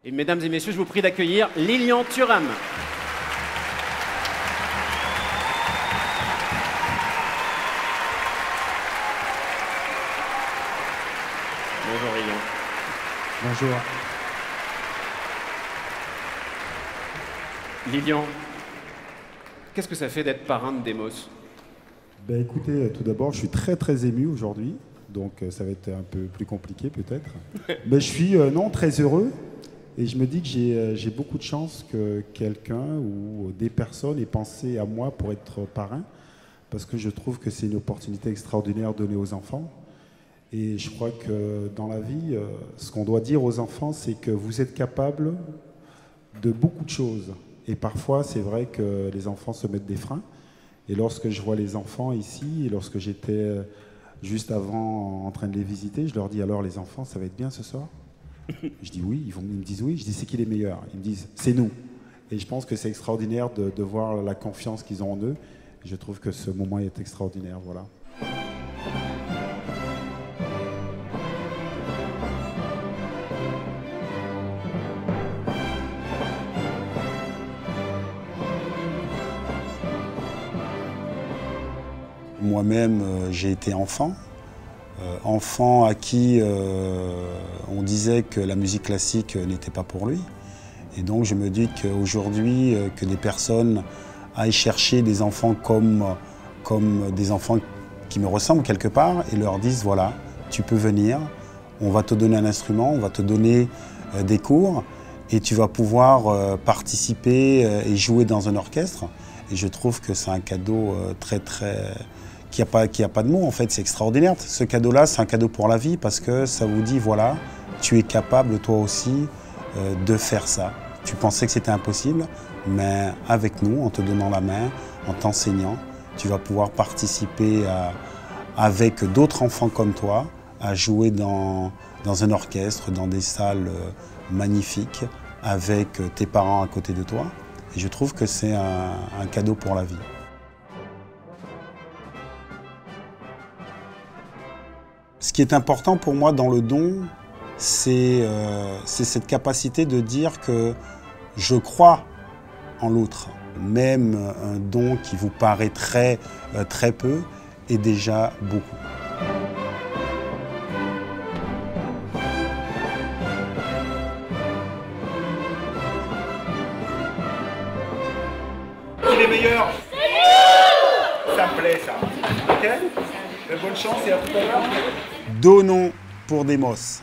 Et mesdames et messieurs, je vous prie d'accueillir Lilian Thuram. Bonjour Lilian. Bonjour. Lilian, qu'est-ce que ça fait d'être parrain de Demos? Ben écoutez, tout d'abord, je suis très ému aujourd'hui, donc ça va être un peu plus compliqué peut-être. Mais je suis très heureux et je me dis que j'ai beaucoup de chance que quelqu'un ou des personnes aient pensé à moi pour être parrain, parce que je trouve que c'est une opportunité extraordinaire donnée aux enfants. Et je crois que dans la vie, ce qu'on doit dire aux enfants, c'est que vous êtes capables de beaucoup de choses. Et parfois, c'est vrai que les enfants se mettent des freins. Et lorsque je vois les enfants ici, et lorsque j'étais juste avant en train de les visiter, je leur dis: alors les enfants, ça va être bien ce soir? Je dis oui, ils me disent oui. Je dis: c'est qui les meilleurs? Ils me disent: c'est nous. Et je pense que c'est extraordinaire de voir la confiance qu'ils ont en eux. Et je trouve que ce moment est extraordinaire, voilà. Moi-même, j'ai été enfant à qui on disait que la musique classique n'était pas pour lui. Et donc je me dis qu'aujourd'hui, que des personnes aillent chercher des enfants comme des enfants qui me ressemblent quelque part et leur disent: voilà, tu peux venir, on va te donner un instrument, on va te donner des cours et tu vas pouvoir participer et jouer dans un orchestre. Et je trouve que c'est un cadeau qui a pas de mots en fait, c'est extraordinaire. Ce cadeau-là, c'est un cadeau pour la vie parce que ça vous dit: voilà, tu es capable toi aussi de faire ça. Tu pensais que c'était impossible, mais avec nous, en te donnant la main, en t'enseignant, tu vas pouvoir participer avec d'autres enfants comme toi à jouer dans un orchestre, dans des salles magnifiques, avec tes parents à côté de toi. Et je trouve que c'est un cadeau pour la vie. Ce qui est important pour moi dans le don, c'est cette capacité de dire que je crois en l'autre. Même un don qui vous paraît très peu est déjà beaucoup. Qui est meilleur? Ça me plaît ça. Ok? Bonne chance et à tout à l'heure. Donnons pour Demos.